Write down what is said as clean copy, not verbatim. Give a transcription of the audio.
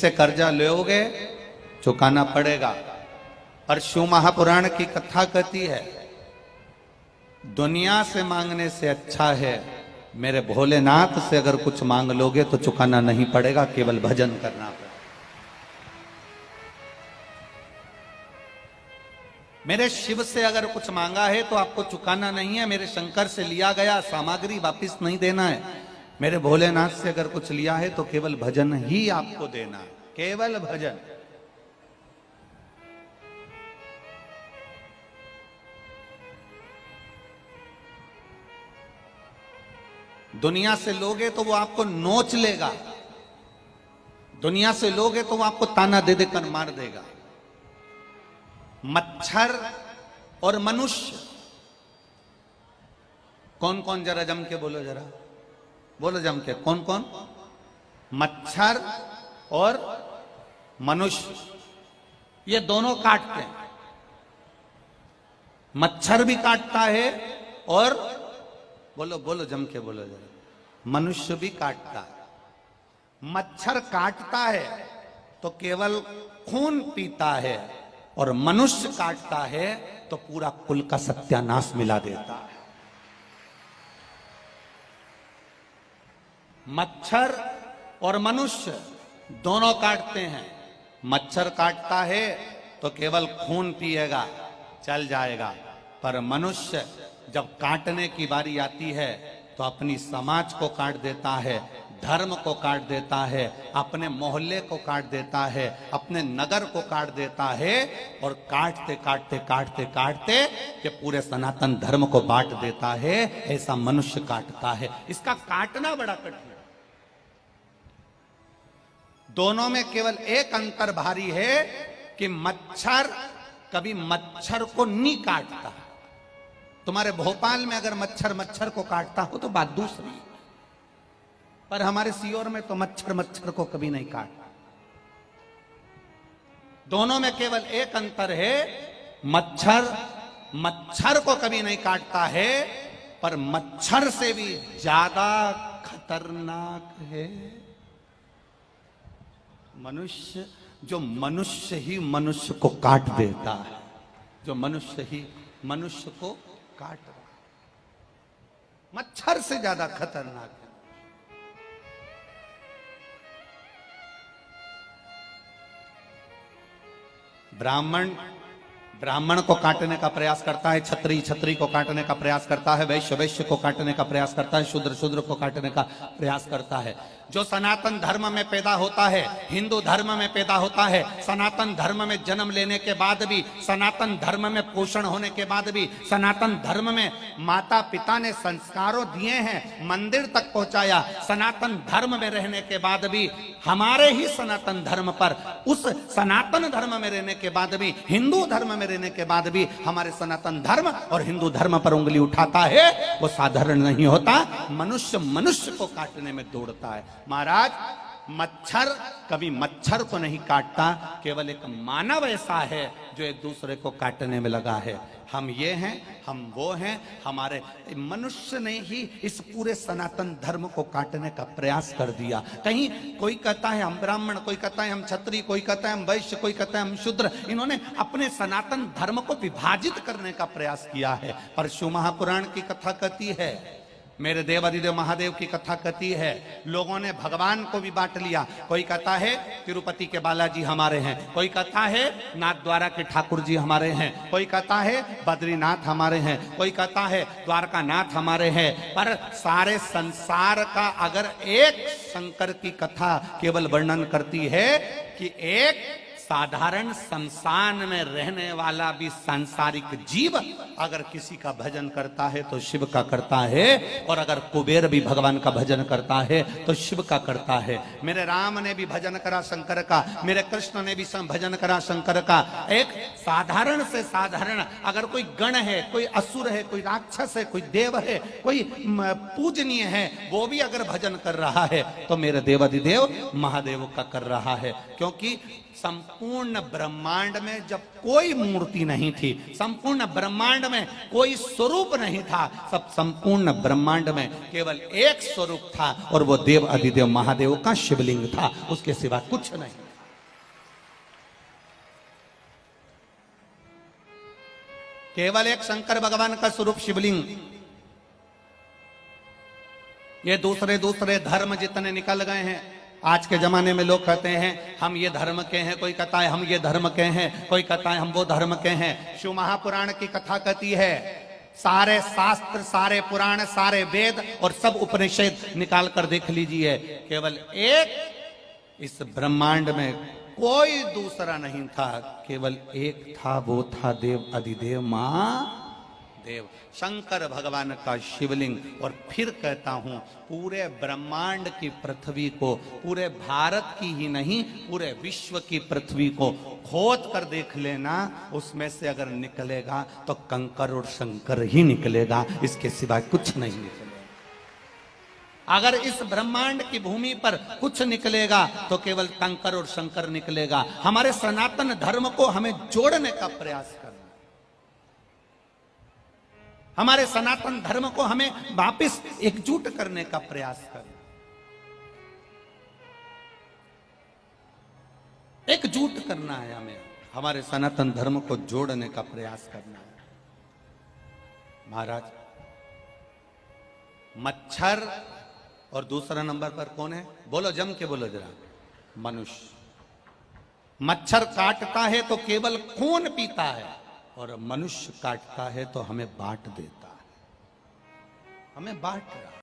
जिससे कर्जा लोगे चुकाना पड़ेगा। और शिव महापुराण की कथा कहती है दुनिया से मांगने से अच्छा है मेरे भोलेनाथ से अगर कुछ मांग लोगे तो चुकाना नहीं पड़ेगा, केवल भजन करना पड़ेगा। मेरे शिव से अगर कुछ मांगा है तो आपको चुकाना नहीं है, मेरे शंकर से लिया गया सामग्री वापस नहीं देना है। मेरे भोलेनाथ से अगर कुछ लिया है तो केवल भजन ही आपको देना है, केवल भजन। दुनिया से लोगे तो वो आपको नोच लेगा, दुनिया से लोगे तो वो आपको ताना दे देकर मार देगा। मच्छर और मनुष्य कौन कौन, जरा जम के बोलो, जरा बोलो जम के, कौन कौन? मच्छर और मनुष्य, ये दोनों काटते हैं। मच्छर भी काटता है और बोलो बोलो जम के बोलो जरा, मनुष्य भी काटता है। मच्छर काटता है तो केवल खून पीता है और मनुष्य काटता है तो पूरा कुल का सत्यानाश मिला देता है। मच्छर और मनुष्य दोनों काटते हैं। मच्छर काटता है तो केवल खून पिएगा, चल जाएगा, पर मनुष्य जब काटने की बारी आती है तो अपनी समाज को काट देता है, धर्म को काट देता है, अपने मोहल्ले को काट देता है, अपने नगर को काट देता है, और काटते काटते काटते काटते ये पूरे सनातन धर्म को बांट देता है। ऐसा मनुष्य काटता है। इसका काटना बड़ा कठिन है। दोनों में केवल एक अंतर भारी है कि मच्छर कभी मच्छर को नहीं काटता। तुम्हारे भोपाल में अगर मच्छर मच्छर को काटता हो तो बात दूसरी है, पर हमारे सीओर में तो मच्छर मच्छर को कभी नहीं काटता। दोनों में केवल एक अंतर है, मच्छर मच्छर को कभी नहीं काटता है, पर मच्छर से भी ज्यादा खतरनाक है मनुष्य, जो मनुष्य ही मनुष्य को काट देता है, जो मनुष्य ही मनुष्य को काट रहा। मच्छर से ज्यादा खतरनाक है। ब्राह्मण ब्राह्मण को काटने का प्रयास करता है, छत्री छत्री को काटने का प्रयास करता है, वैश्य वैश्य को काटने का प्रयास करता है, शूद्र शूद्र को काटने का प्रयास करता है। जो सनातन धर्म में पैदा होता है, हिंदू धर्म में पैदा होता है, सनातन धर्म में जन्म लेने के बाद भी, सनातन धर्म में पोषण होने के बाद भी, सनातन धर्म में माता पिता ने संस्कारों दिए हैं, मंदिर तक पहुंचाया, सनातन धर्म में रहने के बाद भी, हमारे ही सनातन धर्म पर, उस सनातन धर्म में रहने के बाद भी, हिंदू धर्म में रहने के बाद भी हमारे सनातन धर्म और हिंदू धर्म पर उंगली उठाता है, वो साधारण नहीं होता। मनुष्य मनुष्य को काटने में दौड़ता है। महाराज, मच्छर कभी मच्छर को नहीं काटता, केवल एक मानव ऐसा है जो एक दूसरे को काटने में लगा है। हम ये हैं, हम वो हैं, हमारे मनुष्य ने ही इस पूरे सनातन धर्म को काटने का प्रयास कर दिया। कहीं कोई कहता है हम ब्राह्मण, कोई कहता है हम क्षत्रिय, कोई कहता है हम वैश्य, कोई कहता है हम शूद्र। इन्होंने अपने सनातन धर्म को विभाजित करने का प्रयास किया है। पर शिव महापुराण की कथा कहती है, मेरे देव अधिदेव महादेव की कथा कहती है, लोगों ने भगवान को भी बांट लिया। कोई कहता है तिरुपति के बालाजी हमारे हैं, कोई कहता है नाथद्वारा के ठाकुर जी हमारे हैं, कोई कहता है बद्रीनाथ हमारे हैं, कोई कहता है द्वारका नाथ हमारे हैं। पर सारे संसार का अगर एक शंकर की कथा केवल वर्णन करती है कि एक साधारण शमशान में रहने वाला भी सांसारिक जीव अगर किसी का भजन करता है तो शिव का करता है, और अगर कुबेर भी भगवान का भजन करता है तो शिव का करता है। मेरे राम ने भी भजन करा शंकर का, मेरे कृष्ण ने भी भजन करा शंकर का। एक साधारण से साधारण अगर कोई गण है, कोई असुर है, कोई राक्षस है, कोई देव है, कोई पूजनीय है, वो भी अगर भजन कर रहा है तो मेरे देवाधिदेव महादेव का कर रहा है। क्योंकि संपूर्ण ब्रह्मांड में जब कोई मूर्ति नहीं थी, संपूर्ण ब्रह्मांड में कोई स्वरूप नहीं था, सब संपूर्ण ब्रह्मांड में केवल एक स्वरूप था, और वो देव अधिदेव महादेव का शिवलिंग था, उसके सिवा कुछ नहीं। केवल एक शंकर भगवान का स्वरूप शिवलिंग। ये दूसरे दूसरे धर्म जितने निकल गए हैं, आज के जमाने में लोग कहते हैं हम ये धर्म के हैं, कोई कहता है हम ये धर्म के हैं, कोई कहता है हम वो धर्म के हैं। शिव महापुराण की कथा कहती है सारे शास्त्र, सारे पुराण, सारे वेद और सब उपनिषद निकाल कर देख लीजिए, केवल एक इस ब्रह्मांड में कोई दूसरा नहीं था, केवल एक था, वो था देव अधिदेव महादेव, शंकर भगवान का शिवलिंग। और फिर कहता हूं पूरे ब्रह्मांड की पृथ्वी को, पूरे भारत की ही नहीं पूरे विश्व की पृथ्वी को खोद कर देख लेना, उसमें से अगर निकलेगा तो कंकर और शंकर ही निकलेगा, इसके सिवाय कुछ नहीं निकलेगा। अगर इस ब्रह्मांड की भूमि पर कुछ निकलेगा तो केवल कंकर और शंकर निकलेगा। हमारे सनातन धर्म को हमें जोड़ने का प्रयास करना, हमारे सनातन धर्म को हमें वापस एकजुट करने का प्रयास करना, एकजुट करना है हमें, हमारे सनातन धर्म को जोड़ने का प्रयास करना है। महाराज, मच्छर और दूसरा नंबर पर कौन है? बोलो, जम के बोलो जरा। मनुष्य। मच्छर काटता है तो केवल खून पीता है, और मनुष्य काटता है तो हमें बांट देता है, हमें बांट रहा है।